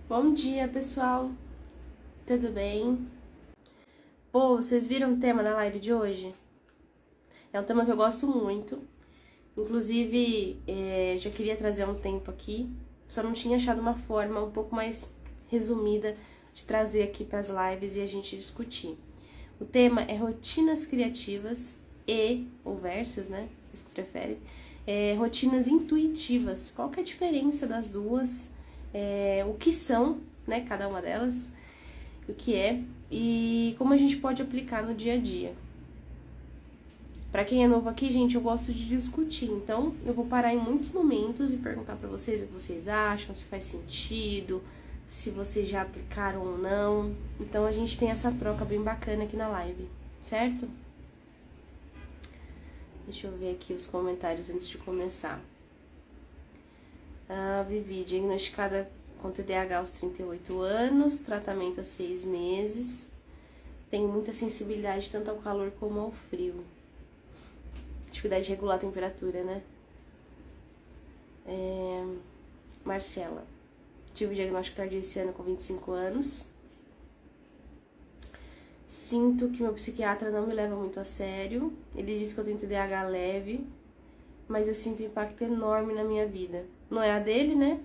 Bom dia, pessoal. Tudo bem? Pô, vocês viram o tema da live de hoje? É um tema que eu gosto muito. Inclusive, já queria trazer há um tempo aqui, só não tinha achado uma forma um pouco mais resumida de trazer aqui para as lives e a gente discutir. O tema é rotinas criativas ou versus, né? Vocês que preferem. Rotinas intuitivas. Qual que é a diferença das duas? O que são, né? Cada uma delas. O que é e como a gente pode aplicar no dia a dia. Pra quem é novo aqui, gente, eu gosto de discutir, então eu vou parar em muitos momentos e perguntar pra vocês o que vocês acham, se faz sentido, se vocês já aplicaram ou não. Então a gente tem essa troca bem bacana aqui na live, certo? Deixa eu ver aqui os comentários antes de começar. Vivi, diagnosticada com TDAH aos 38 anos, tratamento há 6 meses, tenho muita sensibilidade tanto ao calor como ao frio. Dificuldade de regular a temperatura, né? Marcela, tive o diagnóstico tardio esse ano com 25 anos. Sinto que meu psiquiatra não me leva muito a sério. Ele disse que eu tenho TDAH leve, mas eu sinto um impacto enorme na minha vida. Não é a dele, né?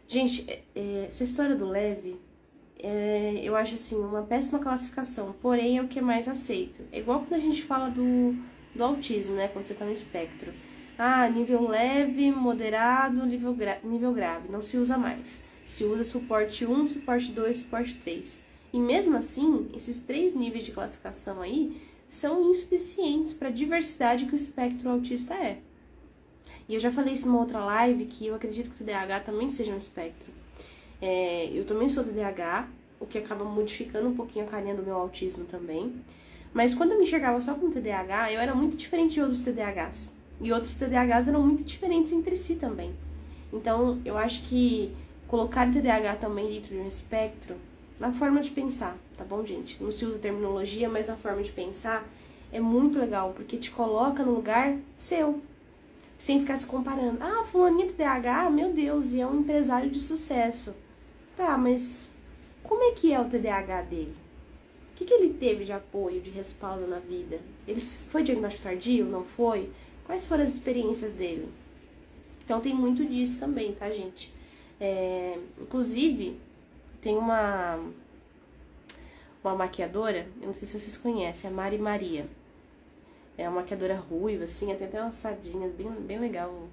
Gente, essa história do leve, eu acho assim, uma péssima classificação, porém é o que é mais aceito. É igual quando a gente fala do autismo, né? Quando você tá no espectro. Nível leve, moderado, nível grave, não se usa mais. Se usa suporte 1, suporte 2, suporte 3. E mesmo assim, esses 3 níveis de classificação aí são insuficientes para a diversidade que o espectro autista é. E eu já falei isso numa outra live, que eu acredito que o TDAH também seja um espectro. Eu também sou TDAH, o que acaba modificando um pouquinho a carinha do meu autismo também. Mas quando eu me enxergava só com TDAH, eu era muito diferente de outros TDAHs. E outros TDAHs eram muito diferentes entre si também. Então, eu acho que colocar o TDAH também dentro de um espectro, na forma de pensar, tá bom, gente? Não se usa terminologia, mas na forma de pensar é muito legal, porque te coloca no lugar seu. Sem ficar se comparando. Fulaninha TDAH, meu Deus, e é um empresário de sucesso. Tá, mas como é que é o TDAH dele? O que ele teve de apoio, de respaldo na vida? Ele foi diagnóstico tardio, não foi? Quais foram as experiências dele? Então tem muito disso também, tá, gente? Inclusive, tem uma maquiadora, eu não sei se vocês conhecem, a Mari Maria. É uma maquiadora ruiva, assim, tem até umas sardinhas, bem legal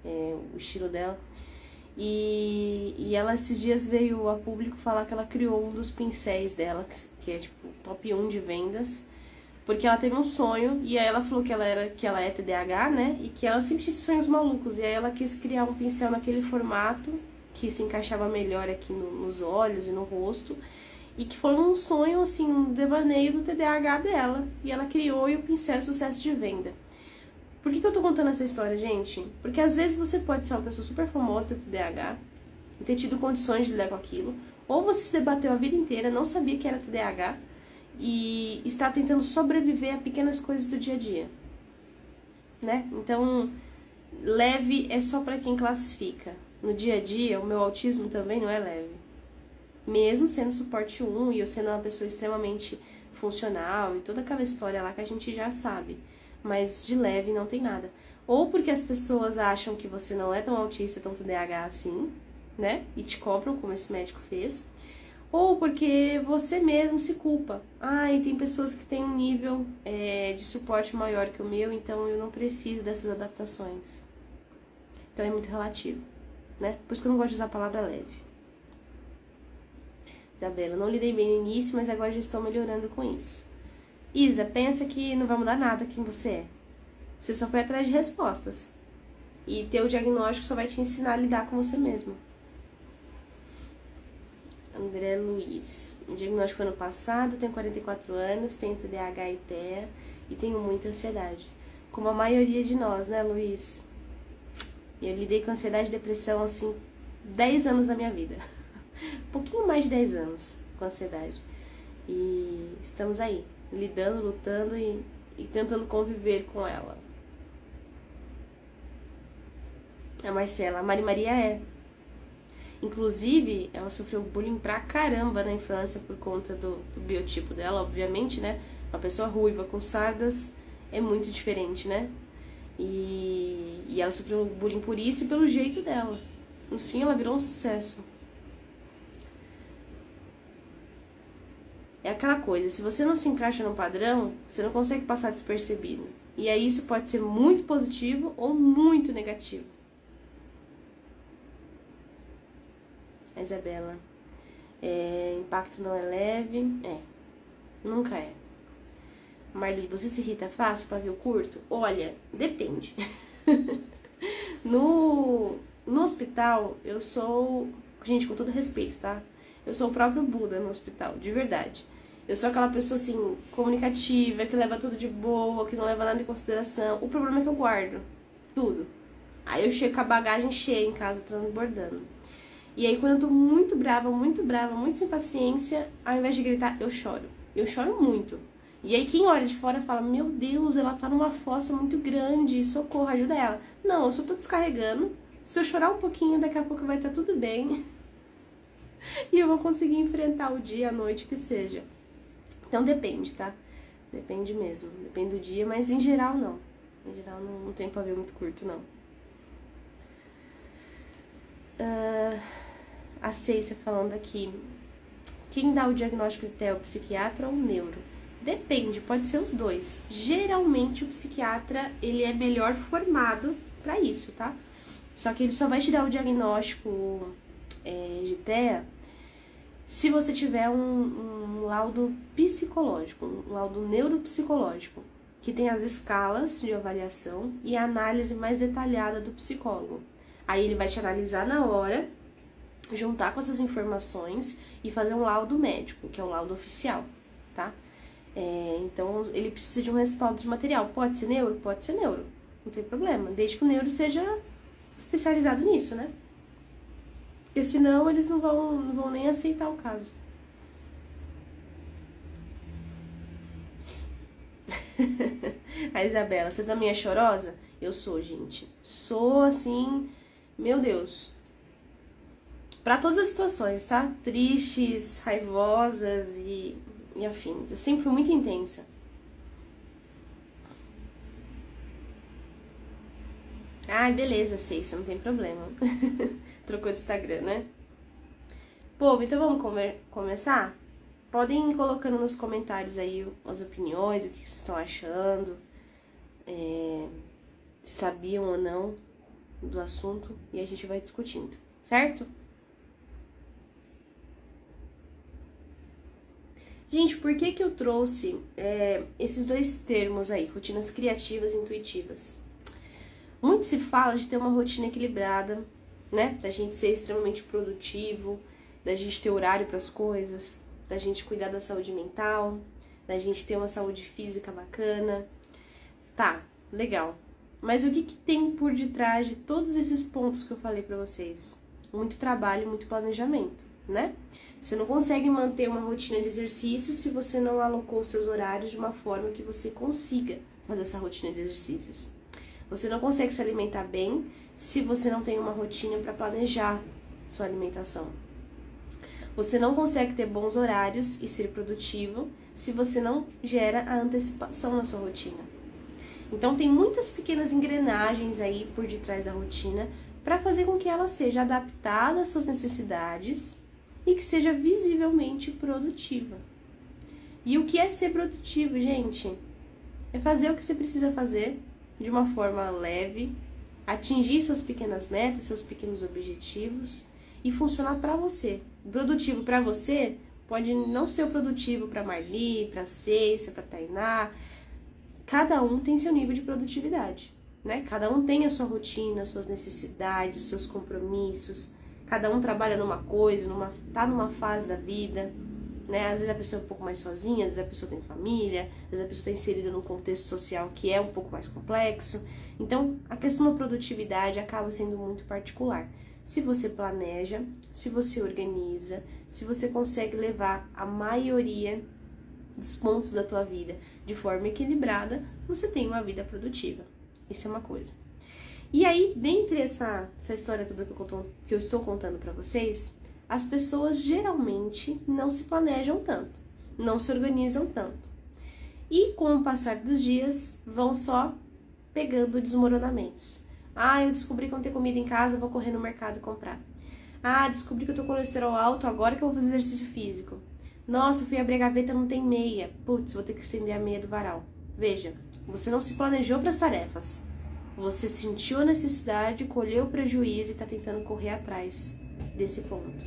o estilo dela. E ela esses dias veio a público falar que ela criou um dos pincéis dela, que é tipo top 1 de vendas, porque ela teve um sonho, e aí ela falou que ela é TDAH, né? E que ela sempre tinha sonhos malucos, e aí ela quis criar um pincel naquele formato, que se encaixava melhor aqui nos olhos e no rosto, e que foi um sonho, assim, um devaneio do TDAH dela. E ela criou e o pincel é sucesso de venda. Por que eu tô contando essa história, gente? Porque às vezes você pode ser uma pessoa super famosa de TDAH e ter tido condições de lidar com aquilo. Ou você se debateu a vida inteira, não sabia que era TDAH e está tentando sobreviver a pequenas coisas do dia a dia. Né? Então, leve é só pra quem classifica. No dia a dia, o meu autismo também não é leve. Mesmo sendo suporte 1 e eu sendo uma pessoa extremamente funcional e toda aquela história lá que a gente já sabe, mas de leve não tem nada. Ou porque as pessoas acham que você não é tão autista, tão TDAH assim, né? E te cobram, como esse médico fez. Ou porque você mesmo se culpa. E tem pessoas que têm um nível de suporte maior que o meu, então eu não preciso dessas adaptações. Então é muito relativo, né? Por isso que eu não gosto de usar a palavra leve. Isabela, não lidei bem no início, mas agora já estou melhorando com isso. Isa, pensa que não vai mudar nada quem você é. Você só foi atrás de respostas. E ter o diagnóstico só vai te ensinar a lidar com você mesmo. André Luiz. O diagnóstico foi ano passado, tenho 44 anos, tenho TDAH e TEA e tenho muita ansiedade. Como a maioria de nós, né, Luiz? Eu lidei com ansiedade e depressão, assim, 10 anos da minha vida. Um pouquinho mais de 10 anos com ansiedade. E estamos aí, lidando, lutando e tentando conviver com ela. A Marcela, a Mari Maria é. Inclusive, ela sofreu bullying pra caramba na infância por conta do biotipo dela, obviamente, né? Uma pessoa ruiva com sardas é muito diferente, né? E ela sofreu bullying por isso e pelo jeito dela. No fim, ela virou um sucesso. É aquela coisa, se você não se encaixa no padrão, você não consegue passar despercebido. E aí isso pode ser muito positivo ou muito negativo. A Isabela, impacto não é leve, nunca é. Marli, você se irrita fácil pra ver o curto? Olha, depende. No hospital, eu sou, gente, com todo respeito, tá? Eu sou o próprio Buda no hospital, de verdade. Eu sou aquela pessoa, assim, comunicativa, que leva tudo de boa, que não leva nada em consideração. O problema é que eu guardo tudo. Aí eu chego com a bagagem cheia em casa, transbordando. E aí, quando eu tô muito brava, muito sem paciência, ao invés de gritar, eu choro. Eu choro muito. E aí, quem olha de fora fala, meu Deus, ela tá numa fossa muito grande, socorro, ajuda ela. Não, eu só tô descarregando. Se eu chorar um pouquinho, daqui a pouco vai estar tudo bem. E eu vou conseguir enfrentar o dia, a noite, que seja. Então depende, tá? Depende mesmo. Depende do dia, mas em geral não. Em geral não tem pavio muito curto, não. A Ceissa falando aqui. Quem dá o diagnóstico de TEA é o psiquiatra ou o neuro? Depende, pode ser os dois. Geralmente o psiquiatra, ele é melhor formado pra isso, tá? Só que ele só vai te dar o diagnóstico de TEA se você tiver um laudo psicológico, um laudo neuropsicológico, que tem as escalas de avaliação e a análise mais detalhada do psicólogo. Aí ele vai te analisar na hora, juntar com essas informações e fazer um laudo médico, que é o laudo oficial, tá? Então ele precisa de um respaldo de material. Pode ser neuro? Pode ser neuro, não tem problema, desde que o neuro seja especializado nisso, né? Porque senão eles não vão nem aceitar o caso. A Isabela, você também é chorosa? Eu sou, gente. Sou assim, meu Deus. Pra todas as situações, tá? Tristes, raivosas e afins. Eu sempre fui muito intensa. Ai, beleza, Ceissa, não tem problema. Trocou de Instagram, né? Povo, então vamos começar? Podem ir colocando nos comentários aí as opiniões, o que vocês estão achando, se sabiam ou não do assunto, e a gente vai discutindo, certo? Gente, por que eu trouxe esses dois termos aí, rotinas criativas e intuitivas? Muito se fala de ter uma rotina equilibrada, né? Da gente ser extremamente produtivo, da gente ter horário para as coisas, da gente cuidar da saúde mental, da gente ter uma saúde física bacana. Tá, legal. Mas o que tem por detrás de todos esses pontos que eu falei para vocês? Muito trabalho, muito planejamento, né? Você não consegue manter uma rotina de exercícios se você não alocou os seus horários de uma forma que você consiga fazer essa rotina de exercícios. Você não consegue se alimentar bem se você não tem uma rotina para planejar sua alimentação. Você não consegue ter bons horários e ser produtivo se você não gera a antecipação na sua rotina. Então tem muitas pequenas engrenagens aí por detrás da rotina para fazer com que ela seja adaptada às suas necessidades e que seja visivelmente produtiva. E o que é ser produtivo, gente? É fazer o que você precisa fazer de uma forma leve, atingir suas pequenas metas, seus pequenos objetivos e funcionar para você. Produtivo para você pode não ser o produtivo para Marli, para Ceissa, para Tainá. Cada um tem seu nível de produtividade, né? Cada um tem a sua rotina, suas necessidades, os seus compromissos. Cada um trabalha numa coisa, tá numa fase da vida, né? Às vezes a pessoa é um pouco mais sozinha, às vezes a pessoa tem família, às vezes a pessoa está inserida num contexto social que é um pouco mais complexo. Então, a questão da produtividade acaba sendo muito particular. Se você planeja, se você organiza, se você consegue levar a maioria dos pontos da tua vida de forma equilibrada, você tem uma vida produtiva. Isso é uma coisa. E aí, dentre essa história toda que eu estou contando pra vocês, as pessoas geralmente não se planejam tanto, não se organizam tanto. E com o passar dos dias, vão só pegando desmoronamentos. Ah, eu descobri que não tem comida em casa, vou correr no mercado comprar. Ah, descobri que eu tô com colesterol alto, agora que eu vou fazer exercício físico. Nossa, fui abrir a gaveta, não tem meia. Putz, vou ter que estender a meia do varal. Veja, você não se planejou para as tarefas. Você sentiu a necessidade, colheu o prejuízo e tá tentando correr atrás desse ponto.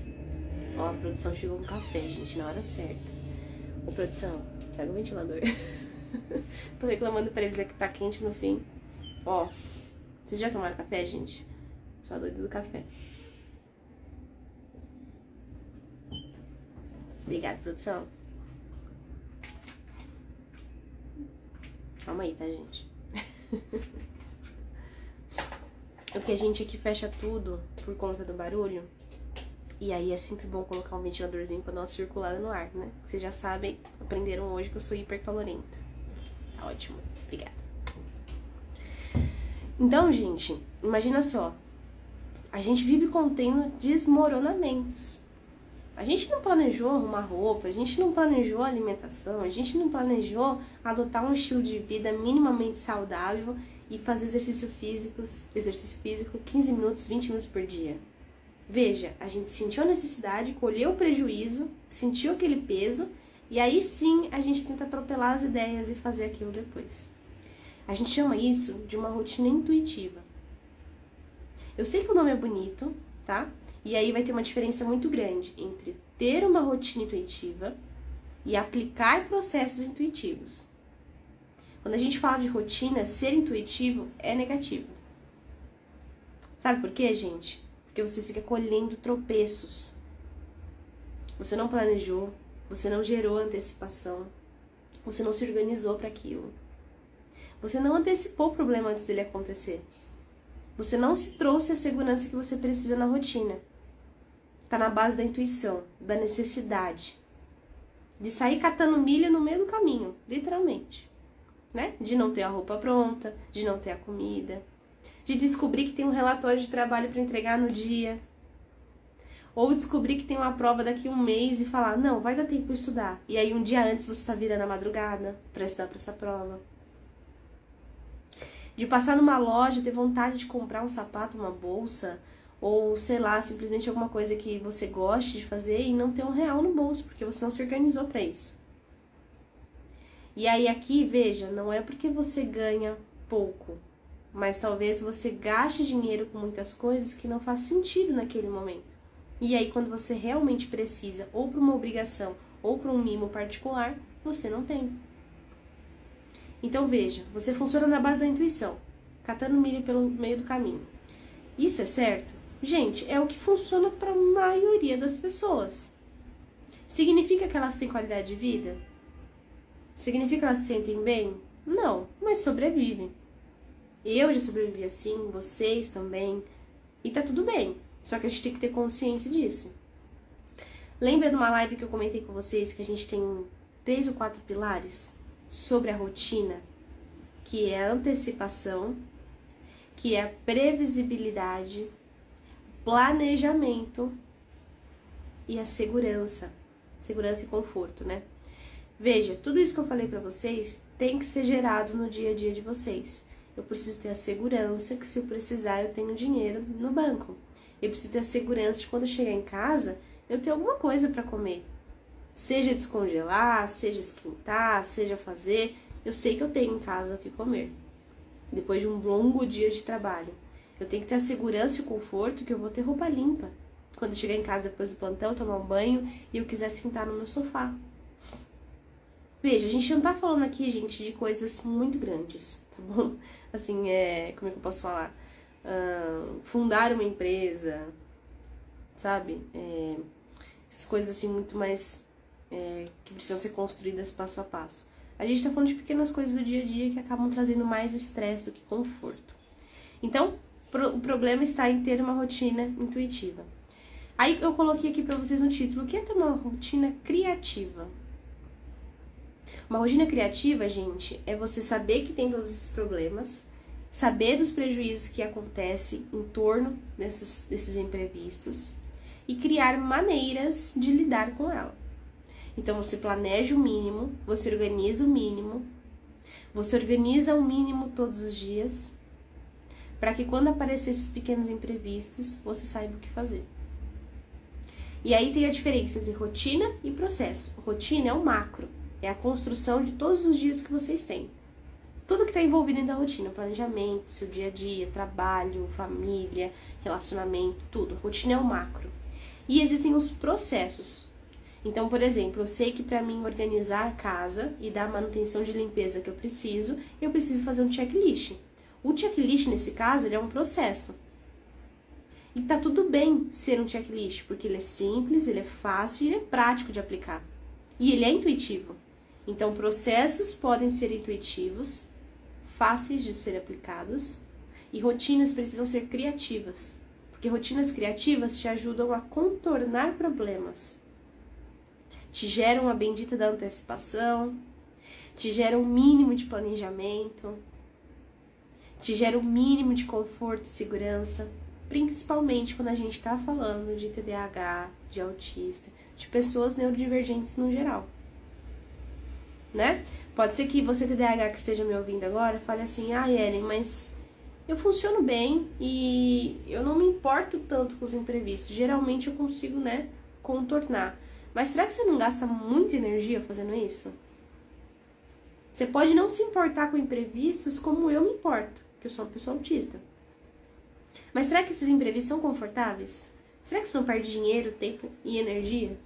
Ó, a produção chegou com café, gente, na hora certa. Ô, produção, pega o ventilador. Tô reclamando pra eles que tá quente no fim. Ó, vocês já tomaram café, gente? Só doido do café. Obrigada, produção. Calma aí, tá, gente? Porque a gente aqui fecha tudo por conta do barulho. E aí é sempre bom colocar um ventiladorzinho pra dar uma circulada no ar, né? Vocês já sabem, aprenderam hoje que eu sou hipercalorenta. Tá ótimo, obrigada. Então, gente, imagina só. A gente vive contendo desmoronamentos. A gente não planejou arrumar roupa, a gente não planejou alimentação, a gente não planejou adotar um estilo de vida minimamente saudável e fazer exercício físico 15 minutos, 20 minutos por dia. Veja, a gente sentiu a necessidade, colheu o prejuízo, sentiu aquele peso e aí sim a gente tenta atropelar as ideias e fazer aquilo depois. A gente chama isso de uma rotina intuitiva. Eu sei que o nome é bonito, tá? E aí vai ter uma diferença muito grande entre ter uma rotina intuitiva e aplicar processos intuitivos. Quando a gente fala de rotina, ser intuitivo é negativo. Sabe por quê, gente? Porque você fica colhendo tropeços. Você não planejou, você não gerou antecipação, você não se organizou para aquilo. Você não antecipou o problema antes dele acontecer. Você não se trouxe a segurança que você precisa na rotina. Tá na base da intuição, da necessidade. De sair catando milho no meio do caminho, literalmente. Né? De não ter a roupa pronta, de não ter a comida, de descobrir que tem um relatório de trabalho para entregar no dia, ou descobrir que tem uma prova daqui a um mês e falar, não, vai dar tempo para estudar. E aí um dia antes você tá virando a madrugada para estudar para essa prova. De passar numa loja, ter vontade de comprar um sapato, uma bolsa, ou sei lá, simplesmente alguma coisa que você goste de fazer e não ter R$1 no bolso, porque você não se organizou para isso. E aí aqui, veja, não é porque você ganha pouco, mas talvez você gaste dinheiro com muitas coisas que não faz sentido naquele momento. E aí quando você realmente precisa, ou para uma obrigação, ou para um mimo particular, você não tem. Então veja, você funciona na base da intuição, catando milho pelo meio do caminho. Isso é certo? Gente, é o que funciona para a maioria das pessoas. Significa que elas têm qualidade de vida? Significa que elas se sentem bem? Não, mas sobrevivem. Eu já sobrevivi assim, vocês também, e tá tudo bem. Só que a gente tem que ter consciência disso. Lembra de uma live que eu comentei com vocês que a gente tem 3 ou 4 pilares sobre a rotina, que é a antecipação, que é a previsibilidade, planejamento e a segurança e conforto, né? Veja, tudo isso que eu falei pra vocês tem que ser gerado no dia a dia de vocês. Eu preciso ter a segurança que se eu precisar eu tenho dinheiro no banco. Eu preciso ter a segurança de quando eu chegar em casa eu ter alguma coisa pra comer. Seja descongelar, seja esquentar, seja fazer, eu sei que eu tenho em casa o que comer. Depois de um longo dia de trabalho. Eu tenho que ter a segurança e o conforto que eu vou ter roupa limpa. Quando eu chegar em casa depois do plantão, tomar um banho e eu quiser sentar no meu sofá. Veja, a gente não tá falando aqui, gente, de coisas muito grandes, tá bom? Assim, como é que eu posso falar? Fundar uma empresa, sabe? Essas coisas assim muito mais que precisam ser construídas passo a passo. A gente tá falando de pequenas coisas do dia a dia que acabam trazendo mais estresse do que conforto. Então, o problema está em ter uma rotina intuitiva. Aí eu coloquei aqui pra vocês no título, o que é ter uma rotina criativa? Uma rotina criativa, gente, é você saber que tem todos esses problemas, saber dos prejuízos que acontecem em torno desses imprevistos e criar maneiras de lidar com ela. Então você planeja o mínimo, você organiza o mínimo, você organiza o mínimo todos os dias, para que quando aparecer esses pequenos imprevistos, você saiba o que fazer. E aí tem a diferença entre rotina e processo. Rotina é o macro, é a construção de todos os dias que vocês têm. Tudo que está envolvido dentro da rotina, planejamento, seu dia a dia, trabalho, família, relacionamento, tudo. Rotina é o macro. E existem os processos. Então, por exemplo, eu sei que para mim organizar a casa e dar a manutenção de limpeza que eu preciso fazer um checklist. O checklist, nesse caso, ele é um processo. E tá tudo bem ser um checklist, porque ele é simples, ele é fácil e ele é prático de aplicar. E ele é intuitivo. Então, processos podem ser intuitivos, fáceis de ser aplicados, e rotinas precisam ser criativas, porque rotinas criativas te ajudam a contornar problemas, te geram a bendita da antecipação, te geram o mínimo de planejamento, te geram o mínimo de conforto e segurança, principalmente quando a gente está falando de TDAH, de autista, de pessoas neurodivergentes no geral, né? Pode ser que você, TDAH, que esteja me ouvindo agora, fale assim, Ellen, mas eu funciono bem e eu não me importo tanto com os imprevistos. Geralmente eu consigo, né, contornar. Mas será que você não gasta muita energia fazendo isso? Você pode não se importar com imprevistos como eu me importo, que eu sou uma pessoa autista. Mas será que esses imprevistos são confortáveis? Será que você não perde dinheiro, tempo e energia?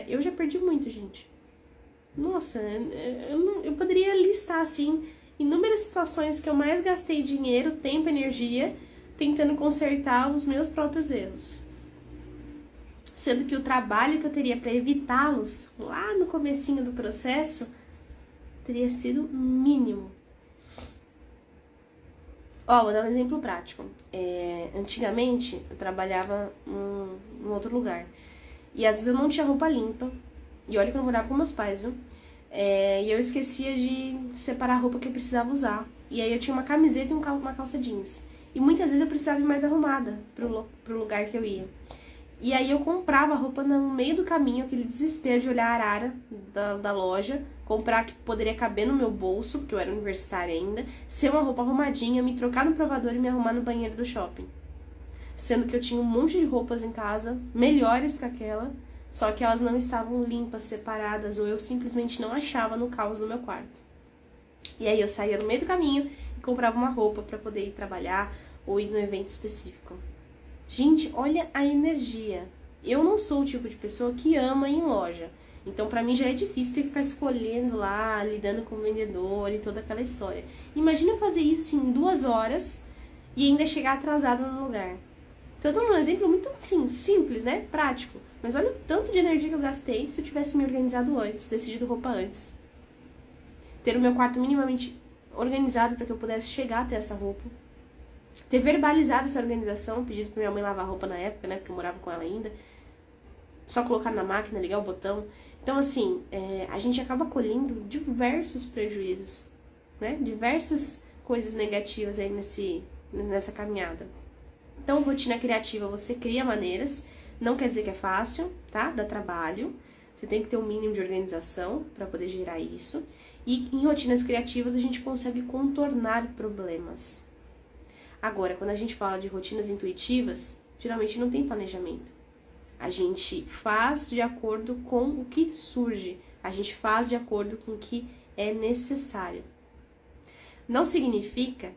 Eu já perdi muito, gente. Nossa, eu poderia listar, assim, inúmeras situações que eu mais gastei dinheiro, tempo e energia tentando consertar os meus próprios erros. Sendo que o trabalho que eu teria para evitá-los lá no comecinho do processo teria sido mínimo. Vou dar um exemplo prático. Antigamente, eu trabalhava num outro lugar. E às vezes eu não tinha roupa limpa. E olha que eu não morava com meus pais, viu? E eu esquecia de separar a roupa que eu precisava usar. E aí eu tinha uma camiseta e uma calça jeans. E muitas vezes eu precisava ir mais arrumada pro lugar que eu ia. E aí eu comprava a roupa no meio do caminho, aquele desespero de olhar a arara da loja, comprar que poderia caber no meu bolso, porque eu era universitária ainda, ser uma roupa arrumadinha, me trocar no provador e me arrumar no banheiro do shopping. Sendo que eu tinha um monte de roupas em casa, melhores que aquela, só que elas não estavam limpas, separadas, ou eu simplesmente não achava no caos do meu quarto. E aí eu saía no meio do caminho e comprava uma roupa para poder ir trabalhar ou ir no evento específico. Gente, olha a energia. Eu não sou o tipo de pessoa que ama ir em loja. Então, pra mim já é difícil ter que ficar escolhendo lá, lidando com o vendedor e toda aquela história. Imagina eu fazer isso assim em 2 horas e ainda chegar atrasado no lugar. Então, eu tô dando um exemplo muito simples, né? Prático. Mas olha o tanto de energia que eu gastei se eu tivesse me organizado antes, decidido roupa antes. Ter o meu quarto minimamente organizado para que eu pudesse chegar até essa roupa. Ter verbalizado essa organização, pedido pra minha mãe lavar roupa na época, né? Porque eu morava com ela ainda. Só colocar na máquina, ligar o botão. Então, assim, a gente acaba colhendo diversos prejuízos, né? Diversas coisas negativas aí nessa caminhada. Então, rotina criativa, você cria maneiras. Não quer dizer que é fácil, tá? Dá trabalho. Você tem que ter um mínimo de organização para poder gerar isso. E em rotinas criativas, a gente consegue contornar problemas. Agora, quando a gente fala de rotinas intuitivas, geralmente não tem planejamento. A gente faz de acordo com o que surge. A gente faz de acordo com o que é necessário. Não significa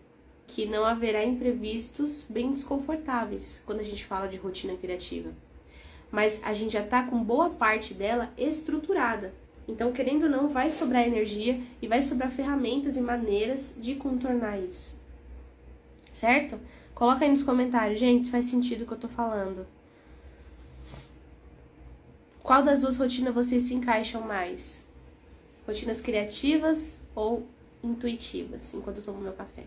que não haverá imprevistos bem desconfortáveis quando a gente fala de rotina criativa. Mas a gente já está com boa parte dela estruturada. Então, querendo ou não, vai sobrar energia e vai sobrar ferramentas e maneiras de contornar isso. Certo? Coloca aí nos comentários, gente, se faz sentido o que eu tô falando. Qual das duas rotinas vocês se encaixam mais? Rotinas criativas ou intuitivas, enquanto eu tomo meu café?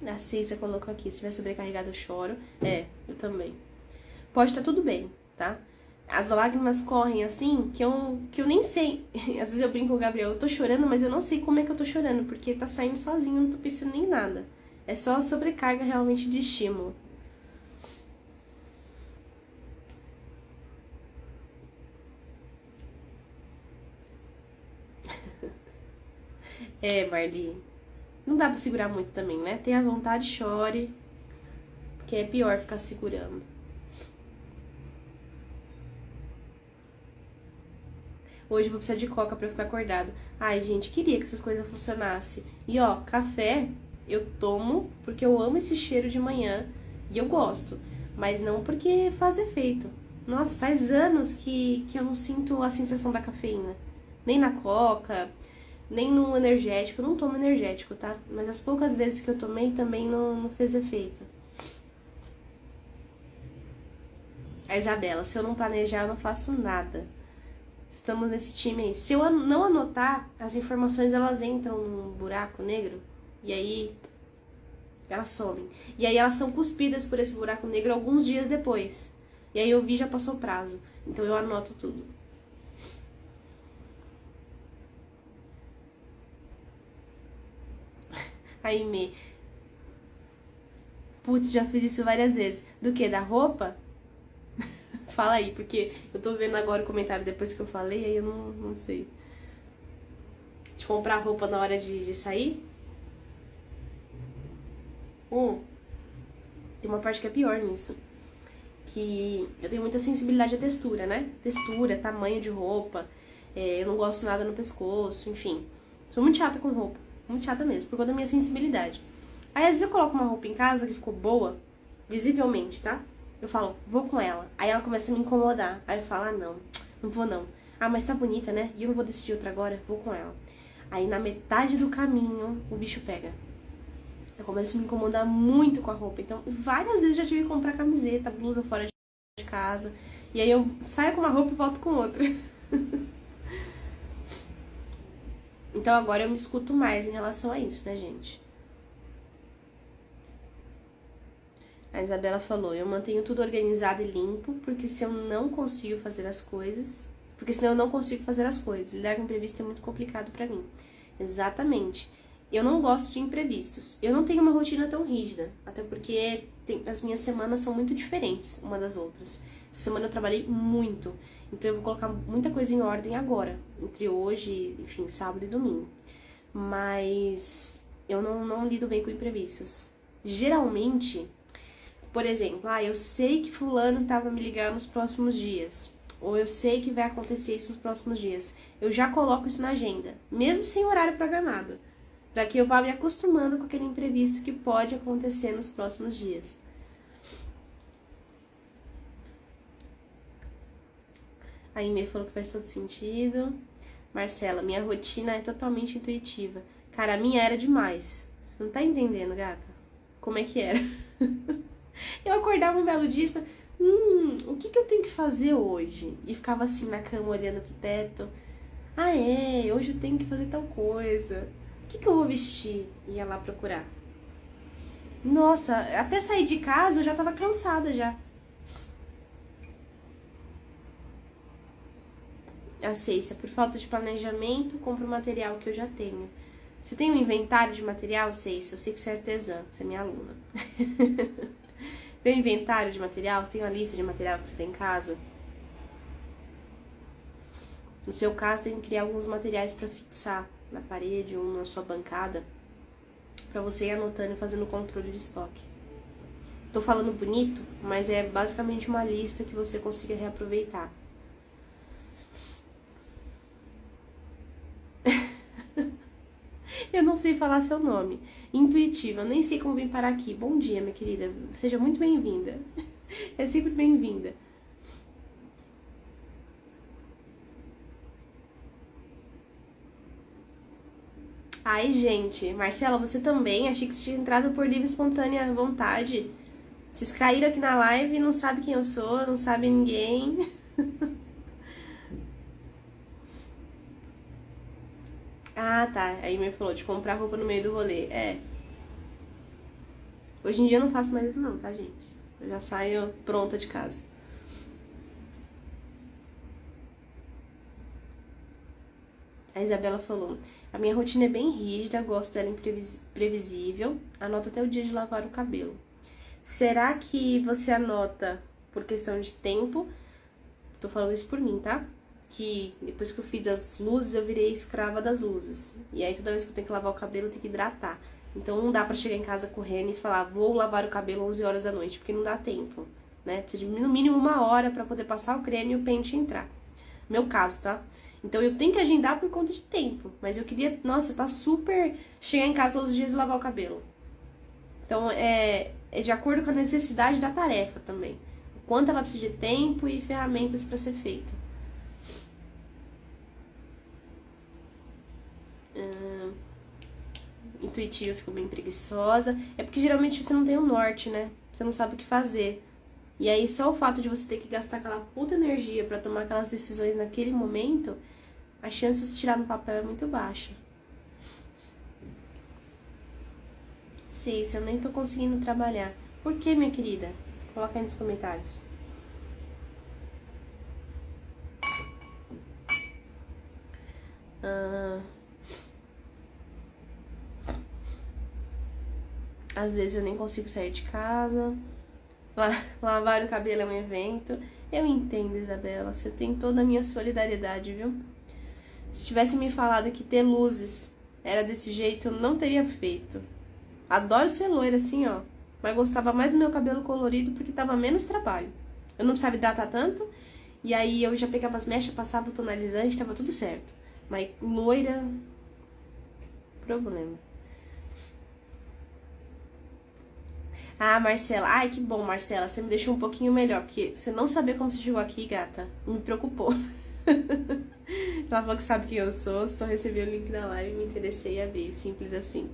A Cissa colocou aqui, se estiver sobrecarregado eu choro. Eu também. Pode estar tudo bem, tá? As lágrimas correm assim que eu nem sei. Às vezes eu brinco com o Gabriel, eu tô chorando, mas eu não sei como é que eu tô chorando, porque tá saindo sozinho, não tô pensando em nada. É só sobrecarga realmente de estímulo. É, Marli. Não dá pra segurar muito também, né? Tenha vontade, chore. Porque é pior ficar segurando. Hoje eu vou precisar de coca pra eu ficar acordado. Ai, gente, queria que essas coisas funcionassem. E ó, café eu tomo porque eu amo esse cheiro de manhã e eu gosto. Mas não porque faz efeito. Nossa, faz anos que eu não sinto a sensação da cafeína. Nem na coca, nem no energético. Eu não tomo energético, tá? Mas as poucas vezes que eu tomei também não fez efeito. A Isabela, se eu não planejar, eu não faço nada. Estamos nesse time aí. Se eu não anotar, as informações elas entram num buraco negro e aí elas somem. E aí elas são cuspidas por esse buraco negro alguns dias depois. E aí eu vi, já passou o prazo. Então eu anoto tudo. Aí putz, já fiz isso várias vezes. Do que? Da roupa? Fala aí, porque eu tô vendo agora o comentário depois que eu falei, aí eu não sei. De comprar roupa na hora de sair? Tem uma parte que é pior nisso. Que eu tenho muita sensibilidade à textura, né? Textura, tamanho de roupa. Eu não gosto nada no pescoço, enfim. Sou muito chata com roupa. Muito chata mesmo, por conta da minha sensibilidade. Aí às vezes eu coloco uma roupa em casa que ficou boa, visivelmente, tá? Eu falo, vou com ela. Aí ela começa a me incomodar. Aí eu falo, ah, não vou não. Ah, mas tá bonita, né? E eu não vou decidir outra agora, vou com ela. Aí na metade do caminho, o bicho pega. Eu começo a me incomodar muito com a roupa. Então, várias vezes já tive que comprar camiseta, blusa fora de casa. E aí eu saio com uma roupa e volto com outra. Então agora eu me escuto mais em relação a isso, né, gente? A Isabela falou, eu mantenho tudo organizado e limpo, porque se eu não consigo fazer as coisas... Porque senão eu não consigo fazer as coisas. Lidar com imprevisto é muito complicado pra mim. Exatamente. Eu não gosto de imprevistos. Eu não tenho uma rotina tão rígida, até porque as minhas semanas são muito diferentes uma das outras. Essa semana eu trabalhei muito, então eu vou colocar muita coisa em ordem agora, entre hoje, enfim, sábado e domingo. Mas eu não lido bem com imprevistos. Geralmente, por exemplo, eu sei que fulano tá pra me ligar nos próximos dias, ou eu sei que vai acontecer isso nos próximos dias. Eu já coloco isso na agenda, mesmo sem horário programado, para que eu vá me acostumando com aquele imprevisto que pode acontecer nos próximos dias. A Ime falou que faz todo sentido. Marcela, minha rotina é totalmente intuitiva. Cara, a minha era demais. Você não tá entendendo, gata? Como é que era? Eu acordava um belo dia e falava, o que eu tenho que fazer hoje? E ficava assim na cama olhando pro teto. Hoje eu tenho que fazer tal coisa. O que eu vou vestir? Ia lá procurar. Nossa, até sair de casa eu já tava cansada já. A Ceicia, por falta de planejamento, compro o material que eu já tenho. Você tem um inventário de material, Ceicia? Eu sei que você é artesã, você é minha aluna. Tem um inventário de material? Você tem uma lista de material que você tem em casa? No seu caso, tem que criar alguns materiais para fixar na parede ou na sua bancada, para você ir anotando e fazendo controle de estoque. Tô falando bonito, mas é basicamente uma lista que você consiga reaproveitar. Eu não sei falar seu nome. Intuitiva, eu nem sei como vim parar aqui. Bom dia, minha querida. Seja muito bem-vinda. É sempre bem-vinda. Ai, gente. Marcela, você também? Achei que você tinha entrado por livre e espontânea vontade. Vocês caíram aqui na live e não sabem quem eu sou, não sabem ninguém. Ah, tá. Aí me falou de comprar roupa no meio do rolê. Hoje em dia eu não faço mais isso não, tá, gente? Eu já saio pronta de casa. A Isabela falou, a minha rotina é bem rígida, gosto dela imprevisível, anoto até o dia de lavar o cabelo. Será que você anota por questão de tempo? Tô falando isso por mim, tá? Que depois que eu fiz as luzes, eu virei escrava das luzes. E aí toda vez que eu tenho que lavar o cabelo, eu tenho que hidratar. Então não dá pra chegar em casa correndo e falar, vou lavar o cabelo 11 horas da noite, porque não dá tempo, né? Precisa de no mínimo 1 hora pra poder passar o creme e o pente entrar. Meu caso, tá? Então eu tenho que agendar por conta de tempo. Mas eu queria, nossa, tá super chegar em casa todos os dias e lavar o cabelo. Então é de acordo com a necessidade da tarefa também. O quanto ela precisa de tempo e ferramentas pra ser feita. Intuitiva, eu fico bem preguiçosa. É porque geralmente você não tem um norte, né? Você não sabe o que fazer. E aí só o fato de você ter que gastar aquela puta energia pra tomar aquelas decisões naquele momento, a chance de você tirar no papel é muito baixa. Sei, se eu nem tô conseguindo trabalhar. Por que, minha querida? Coloca aí nos comentários. Às vezes eu nem consigo sair de casa. Lavar o cabelo é um evento. Eu entendo, Isabela. Você tem toda a minha solidariedade, viu? Se tivesse me falado que ter luzes era desse jeito, eu não teria feito. Adoro ser loira assim, ó. Mas gostava mais do meu cabelo colorido porque tava menos trabalho. Eu não precisava hidratar tanto. E aí eu já pegava as mechas, passava o tonalizante, tava tudo certo. Mas loira... problema. Ah, Marcela. Ai, que bom, Marcela. Você me deixou um pouquinho melhor. Porque você não saber como você chegou aqui, gata, me preocupou. Ela falou que sabe quem eu só recebi o link da live, me interessei e abri. Simples assim.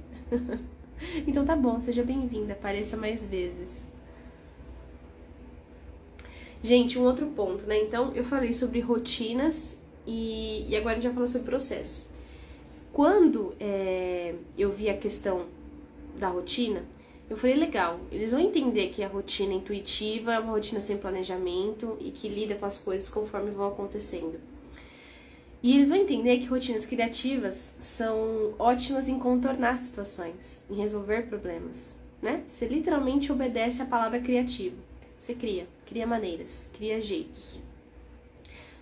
Então tá bom, seja bem-vinda. Apareça mais vezes. Gente, um outro ponto, né? Então, eu falei sobre rotinas e agora a gente já falou sobre processo. Quando eu vi a questão da rotina, eu falei, legal, eles vão entender que a rotina intuitiva é uma rotina sem planejamento e que lida com as coisas conforme vão acontecendo. E eles vão entender que rotinas criativas são ótimas em contornar situações, em resolver problemas, né? Você literalmente obedece a palavra criativo. Você cria maneiras, cria jeitos.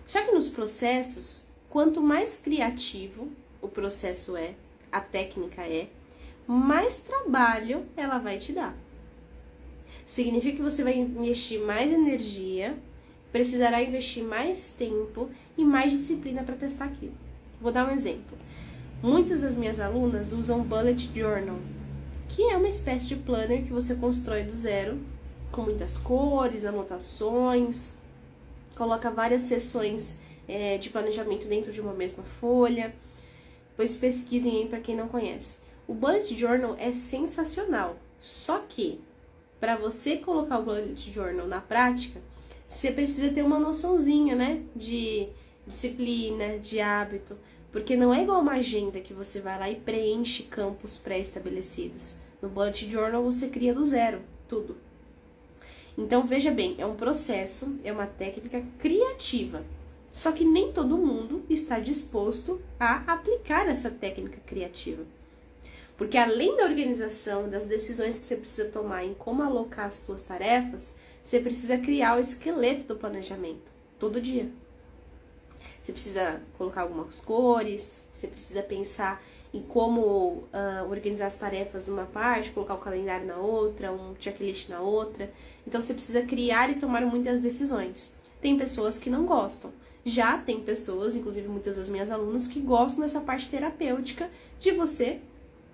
Só que nos processos, quanto mais criativo o processo é, a técnica é, mais trabalho ela vai te dar. Significa que você vai investir mais energia, precisará investir mais tempo e mais disciplina para testar aquilo. Vou dar um exemplo. Muitas das minhas alunas usam Bullet Journal, que é uma espécie de planner que você constrói do zero, com muitas cores, anotações, coloca várias sessões de planejamento dentro de uma mesma folha. Depois pesquisem aí para quem não conhece. O Bullet Journal é sensacional, só que para você colocar o Bullet Journal na prática, você precisa ter uma noçãozinha, né, de disciplina, de hábito, porque não é igual uma agenda que você vai lá e preenche campos pré-estabelecidos. No Bullet Journal você cria do zero, tudo. Então veja bem, é um processo, é uma técnica criativa, só que nem todo mundo está disposto a aplicar essa técnica criativa. Porque além da organização, das decisões que você precisa tomar em como alocar as suas tarefas, você precisa criar o esqueleto do planejamento, todo dia. Você precisa colocar algumas cores, você precisa pensar em como organizar as tarefas numa parte, colocar o calendário na outra, um checklist na outra. Então você precisa criar e tomar muitas decisões. Tem pessoas que não gostam. Já tem pessoas, inclusive muitas das minhas alunas, que gostam dessa parte terapêutica de você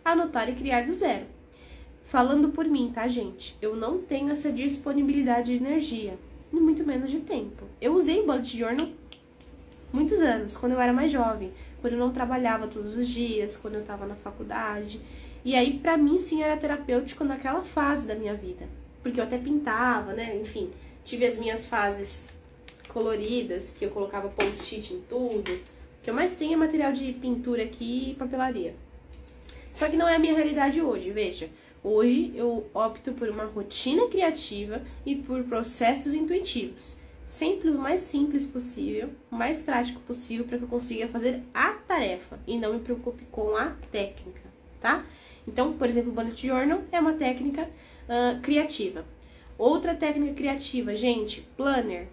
anotar e criar do zero. Falando por mim, tá, gente? Eu não tenho essa disponibilidade de energia, e muito menos de tempo. Eu usei o Bullet Journal muitos anos, quando eu era mais jovem, quando eu não trabalhava todos os dias, quando eu tava na faculdade. E aí, pra mim, sim, era terapêutico naquela fase da minha vida. Porque eu até pintava, né? Enfim, tive as minhas fases coloridas, que eu colocava post-it em tudo. O que eu mais tenho é material de pintura aqui e papelaria. Só que não é a minha realidade hoje, veja. Hoje eu opto por uma rotina criativa e por processos intuitivos. Sempre o mais simples possível, o mais prático possível para que eu consiga fazer a tarefa e não me preocupe com a técnica, tá? Então, por exemplo, o Bullet Journal é uma técnica criativa. Outra técnica criativa, gente, planner.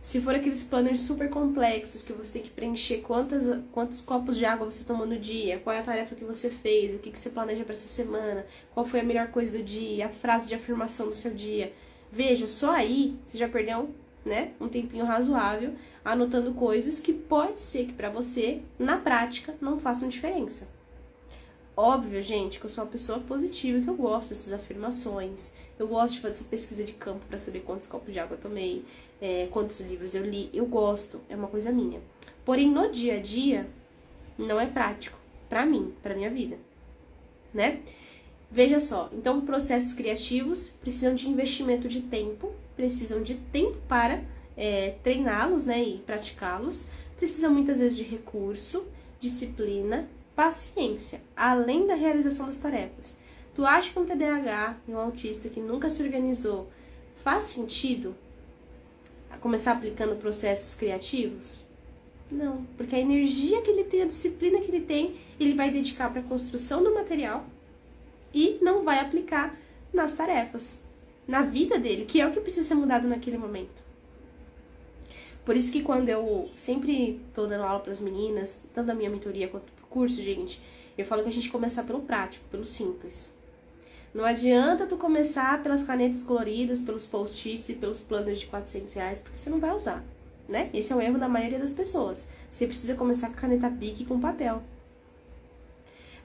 Se for aqueles planners super complexos que você tem que preencher quantos copos de água você tomou no dia, qual é a tarefa que você fez, o que você planeja para essa semana, qual foi a melhor coisa do dia, a frase de afirmação do seu dia. Veja, só aí você já perdeu, né, um tempinho razoável anotando coisas que pode ser que para você, na prática, não façam diferença. Óbvio, gente, que eu sou uma pessoa positiva, que eu gosto dessas afirmações. Eu gosto de fazer pesquisa de campo para saber quantos copos de água eu tomei, quantos livros eu li. Eu gosto, é uma coisa minha. Porém, no dia a dia, não é prático para mim, para minha vida, né? Veja só, então processos criativos precisam de investimento de tempo, precisam de tempo para treiná-los, né, e praticá-los. Precisam muitas vezes de recurso, disciplina, paciência, além da realização das tarefas. Tu acha que um TDAH e um autista que nunca se organizou faz sentido começar aplicando processos criativos? Não, porque a energia que ele tem, a disciplina que ele tem, ele vai dedicar para a construção do material e não vai aplicar nas tarefas, na vida dele, que é o que precisa ser mudado naquele momento. Por isso que quando eu sempre tô dando aula para as meninas, tanto da minha mentoria quanto pro curso, gente, eu falo que a gente começar pelo prático, pelo simples. Não adianta tu começar pelas canetas coloridas, pelos post-its e pelos planners de R$400, porque você não vai usar, né? Esse é o erro da maioria das pessoas. Você precisa começar com caneta Bic e com papel.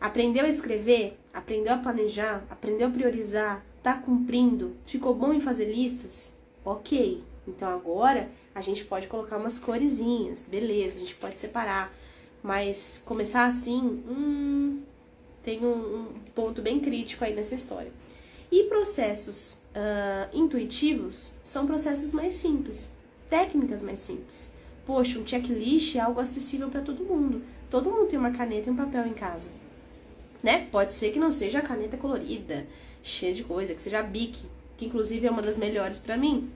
Aprendeu a escrever, aprendeu a planejar, aprendeu a priorizar, tá cumprindo, ficou bom em fazer listas? Ok. Então agora a gente pode colocar umas coresinhas, beleza, a gente pode separar. Mas começar assim, tem um ponto bem crítico aí nessa história. E processos intuitivos são processos mais simples, técnicas mais simples. Poxa, um checklist é algo acessível para todo mundo. Todo mundo tem uma caneta e um papel em casa, né? Pode ser que não seja a caneta colorida, cheia de coisa, que seja a Bic, que inclusive é uma das melhores para mim.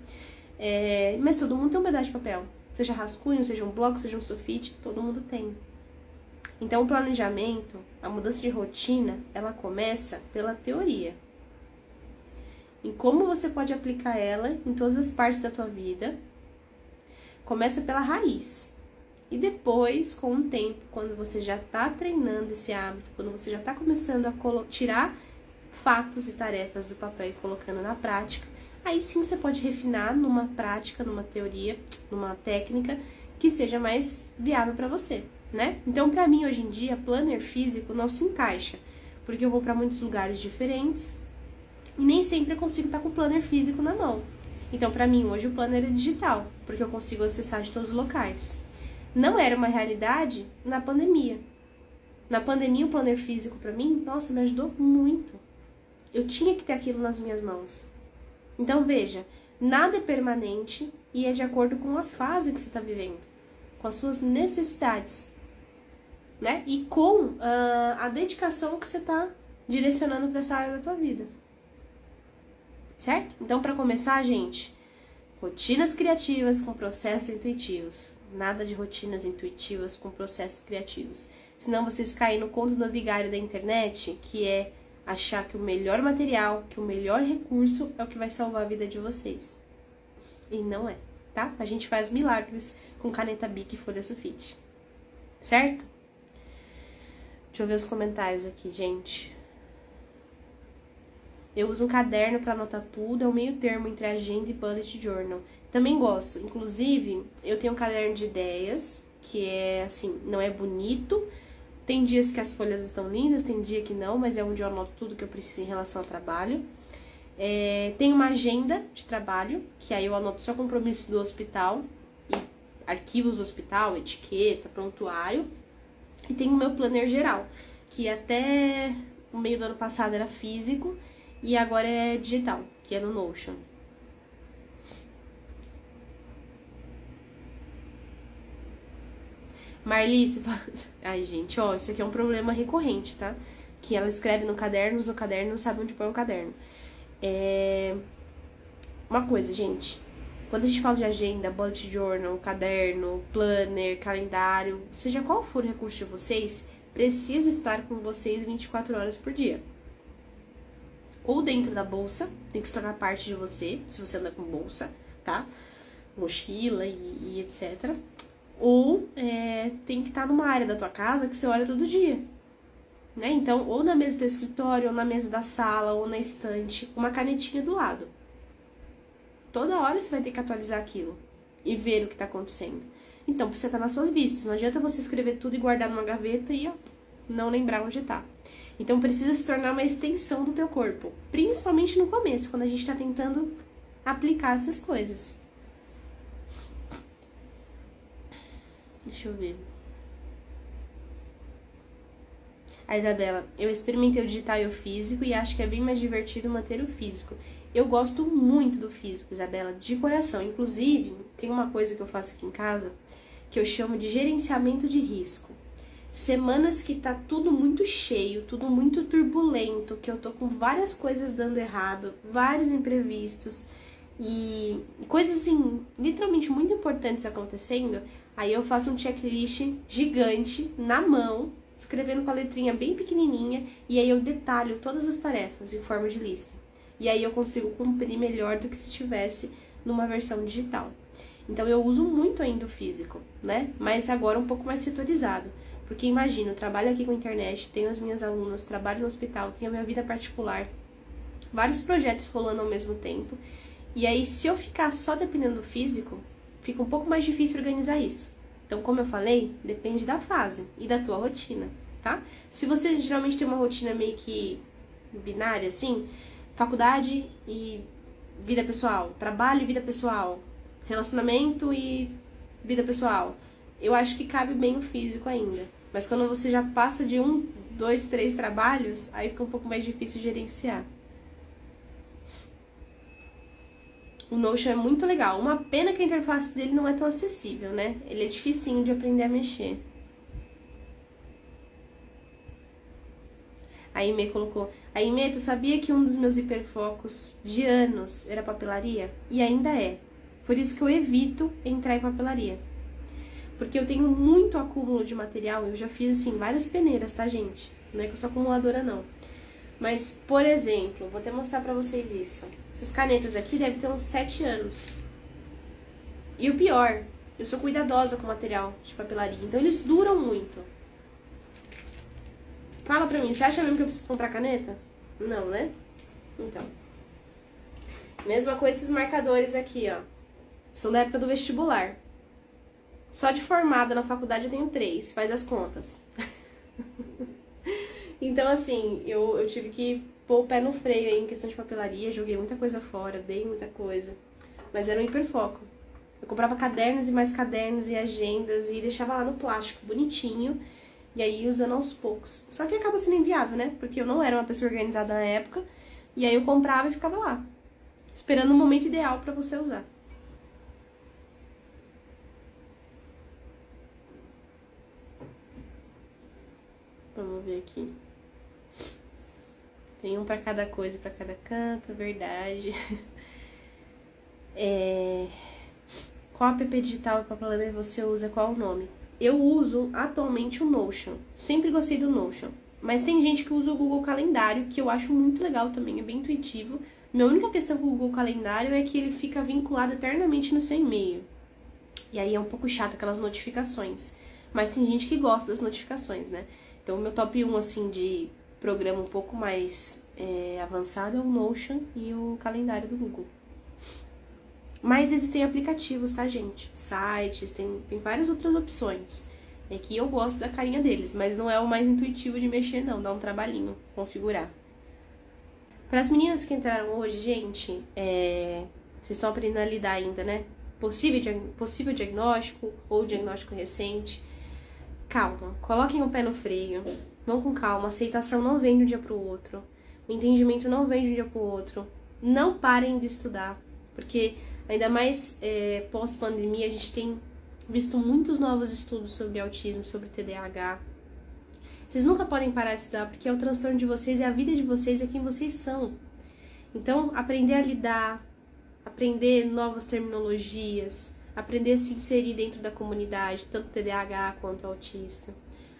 Mas todo mundo tem um pedaço de papel. Seja rascunho, seja um bloco, seja um sulfite, todo mundo tem. Então, o planejamento, a mudança de rotina, ela começa pela teoria. Em como você pode aplicar ela em todas as partes da tua vida. Começa pela raiz. E depois, com o tempo, quando você já está treinando esse hábito, quando você já está começando a tirar fatos e tarefas do papel e colocando na prática, aí sim você pode refinar numa prática, numa teoria, numa técnica que seja mais viável para você, né? Então, para mim, hoje em dia, planner físico não se encaixa, porque eu vou para muitos lugares diferentes e nem sempre eu consigo estar com o planner físico na mão. Então, para mim, hoje o planner é digital, porque eu consigo acessar de todos os locais. Não era uma realidade na pandemia. Na pandemia, o planner físico, para mim, nossa, me ajudou muito. Eu tinha que ter aquilo nas minhas mãos. Então, veja, nada é permanente e é de acordo com a fase que você está vivendo, com as suas necessidades, né? E com a dedicação que você está direcionando para essa área da tua vida. Certo? Então, para começar, gente, rotinas criativas com processos intuitivos. Nada de rotinas intuitivas com processos criativos. Senão vocês caem no conto do vigário da internet, que é achar que o melhor material, que o melhor recurso é o que vai salvar a vida de vocês. E não é, tá? A gente faz milagres com caneta Bic e folha sulfite. Certo? Deixa eu ver os comentários aqui, gente. Eu uso um caderno para anotar tudo, é o meio termo entre agenda e bullet journal. Também gosto. Inclusive, eu tenho um caderno de ideias, que é assim, não é bonito. Tem dias que as folhas estão lindas, tem dia que não, mas é onde eu anoto tudo que eu preciso em relação ao trabalho. Tem uma agenda de trabalho, que aí eu anoto só compromissos do hospital, e arquivos do hospital, etiqueta, prontuário. E tem o meu planner geral, que até o meio do ano passado era físico, e agora é digital, que é no Notion. Marlice, ai gente, ó, isso aqui é um problema recorrente, tá? que ela escreve no caderno, usa o caderno, não sabe onde põe o caderno. Uma coisa, gente, quando a gente fala de agenda, bullet journal, caderno, planner, calendário, seja qual for o recurso de vocês, precisa estar com vocês 24 horas por dia. Ou dentro da bolsa, tem que se tornar parte de você, se você anda com bolsa, tá? Mochila e etc. Ou tem que estar numa área da tua casa que você olha todo dia, né? Então, ou na mesa do teu escritório, ou na mesa da sala, ou na estante, com uma canetinha do lado. Toda hora você vai ter que atualizar aquilo e ver o que está acontecendo. Então, precisa estar nas suas vistas. Não adianta você escrever tudo e guardar numa gaveta e não lembrar onde está. Então, precisa se tornar uma extensão do teu corpo. Principalmente no começo, quando a gente está tentando aplicar essas coisas. Deixa eu ver. A Isabela, eu experimentei o digital e o físico e acho que é bem mais divertido manter o físico. Eu gosto muito do físico, Isabela, de coração. Inclusive, tem uma coisa que eu faço aqui em casa que eu chamo de gerenciamento de risco. Semanas que tá tudo muito cheio, tudo muito turbulento, que eu tô com várias coisas dando errado, vários imprevistos e coisas assim, literalmente muito importantes acontecendo, aí eu faço um checklist gigante na mão, escrevendo com a letrinha bem pequenininha, e aí eu detalho todas as tarefas em forma de lista. E aí eu consigo cumprir melhor do que se tivesse numa versão digital. Então eu uso muito ainda o físico, né? Mas agora um pouco mais setorizado. Porque imagina, eu trabalho aqui com a internet, tenho as minhas alunas, trabalho no hospital, tenho a minha vida particular, vários projetos rolando ao mesmo tempo. E aí, se eu ficar só dependendo do físico, fica um pouco mais difícil organizar isso. Então, como eu falei, depende da fase e da tua rotina, tá? Se você geralmente tem uma rotina meio que binária, assim, faculdade e vida pessoal, trabalho e vida pessoal, relacionamento e vida pessoal, eu acho que cabe bem o físico ainda. Mas quando você já passa de 1, 2, 3 trabalhos, aí fica um pouco mais difícil gerenciar. O Notion é muito legal. Uma pena que a interface dele não é tão acessível, né? Ele é dificinho de aprender a mexer. A Ime colocou... A Ime, tu sabia que um dos meus hiperfocos de anos era papelaria? E ainda é. Por isso que eu evito entrar em papelaria. Porque eu tenho muito acúmulo de material. Eu já fiz, assim, várias peneiras, tá, gente? Não é que eu sou acumuladora, não. Mas, por exemplo, vou até mostrar pra vocês isso. Essas canetas aqui devem ter uns 7 anos. E o pior, eu sou cuidadosa com material de papelaria. Então, eles duram muito. Fala pra mim, você acha mesmo que eu preciso comprar caneta? Não, né? Então. Mesma coisa esses marcadores aqui, ó. São da época do vestibular. Só de formada na faculdade eu tenho 3. Faz as contas. Então, assim, eu tive que pôr o pé no freio aí em questão de papelaria. Joguei muita coisa fora, dei muita coisa. Mas era um hiperfoco. Eu comprava cadernos e mais cadernos e agendas e deixava lá no plástico, bonitinho. E aí usando aos poucos. Só que acaba sendo inviável, né? Porque eu não era uma pessoa organizada na época. E aí eu comprava e ficava lá, esperando o momento ideal pra você usar. Vamos ver aqui. Tem um pra cada coisa, pra cada canto, verdade. Qual app digital para planner você usa? Qual o nome? Eu uso atualmente o Notion. Sempre gostei do Notion. Mas tem gente que usa o Google Calendário, que eu acho muito legal também, é bem intuitivo. Minha única questão com o Google Calendário é que ele fica vinculado eternamente no seu e-mail. E aí é um pouco chato aquelas notificações. Mas tem gente que gosta das notificações, né? Então o meu top 1, assim, de programa um pouco mais avançado é o Notion e o calendário do Google. Mas existem aplicativos, tá, gente? Sites, tem várias outras opções. É que eu gosto da carinha deles, mas não é o mais intuitivo de mexer, não. Dá um trabalhinho configurar. Para as meninas que entraram hoje, gente, vocês estão aprendendo a lidar ainda, né? Possível diagnóstico ou diagnóstico recente. Calma, coloquem o pé no freio. Vão com calma. A aceitação não vem de um dia pro outro. O entendimento não vem de um dia pro outro. Não parem de estudar, porque ainda mais pós-pandemia, a gente tem visto muitos novos estudos sobre autismo, sobre TDAH. Vocês nunca podem parar de estudar, porque é o transtorno de vocês, é a vida de vocês, é quem vocês são. Então, aprender a lidar, aprender novas terminologias, aprender a se inserir dentro da comunidade, tanto TDAH quanto autista.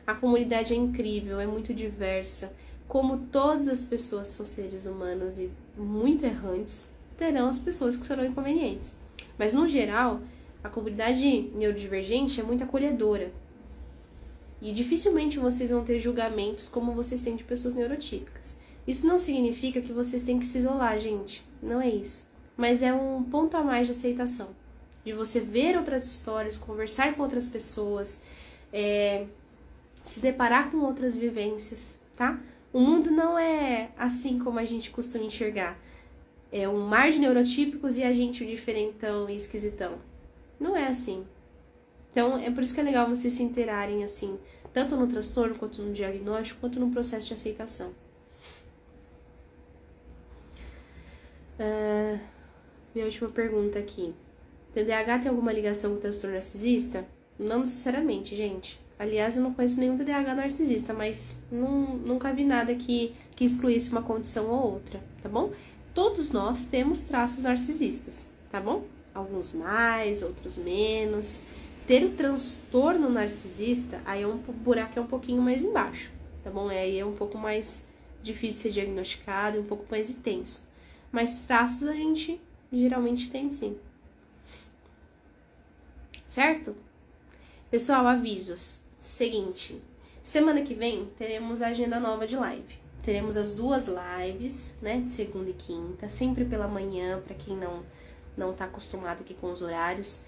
A comunidade é incrível, é muito diversa. Como todas as pessoas são seres humanos e muito errantes, terão as pessoas que serão inconvenientes. Mas, no geral, a comunidade neurodivergente é muito acolhedora. E dificilmente vocês vão ter julgamentos como vocês têm de pessoas neurotípicas. Isso não significa que vocês têm que se isolar, gente. Não é isso. Mas é um ponto a mais de aceitação. De você ver outras histórias, conversar com outras pessoas, se deparar com outras vivências, tá? O mundo não é assim como a gente costuma enxergar. É um mar de neurotípicos e a gente o diferentão e esquisitão. Não é assim. Então, é por isso que é legal vocês se inteirarem assim, tanto no transtorno, quanto no diagnóstico, quanto no processo de aceitação. Minha última pergunta aqui. TDAH tem alguma ligação com o transtorno narcisista? Não necessariamente, gente. Aliás, eu não conheço nenhum TDAH narcisista, mas nunca vi nada que excluísse uma condição ou outra, tá bom? Todos nós temos traços narcisistas, tá bom? Alguns mais, outros menos. Ter o transtorno narcisista, aí o buraco é um pouquinho mais embaixo, tá bom? Aí é um pouco mais difícil ser diagnosticado e um pouco mais intenso. Mas traços a gente geralmente tem sim. Certo? Pessoal, avisos. Seguinte, semana que vem teremos a agenda nova de live. Teremos as 2 lives, né, de segunda e quinta, sempre pela manhã, para quem não tá acostumado aqui com os horários.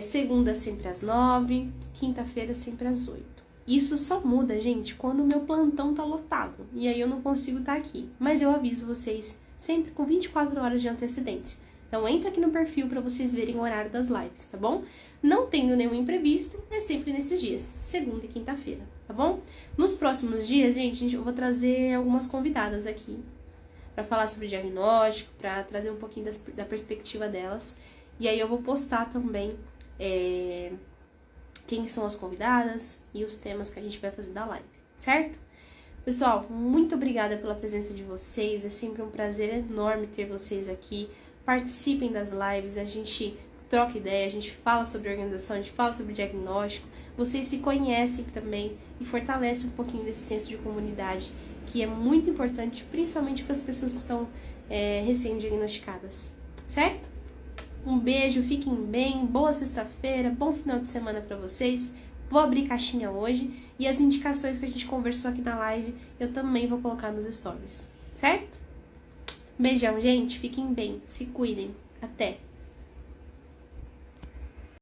Segunda sempre às 9, quinta-feira sempre às 8. Isso só muda, gente, quando o meu plantão tá lotado, e aí eu não consigo estar aqui. Mas eu aviso vocês sempre com 24 horas de antecedência. Então entra aqui no perfil para vocês verem o horário das lives, tá bom? Não tendo nenhum imprevisto, é sempre nesses dias, segunda e quinta-feira, tá bom? Nos próximos dias, gente, eu vou trazer algumas convidadas aqui para falar sobre diagnóstico, para trazer um pouquinho da perspectiva delas. E aí eu vou postar também quem são as convidadas e os temas que a gente vai fazer da live, certo? Pessoal, muito obrigada pela presença de vocês, é sempre um prazer enorme ter vocês aqui. Participem das lives, a gente troca ideia, a gente fala sobre organização, a gente fala sobre diagnóstico, vocês se conhecem também e fortalece um pouquinho desse senso de comunidade, que é muito importante, principalmente para as pessoas que estão recém-diagnosticadas, certo? Um beijo, fiquem bem, boa sexta-feira, bom final de semana para vocês. Vou abrir caixinha hoje e as indicações que a gente conversou aqui na live eu também vou colocar nos stories, certo? Beijão, gente, fiquem bem, se cuidem, até!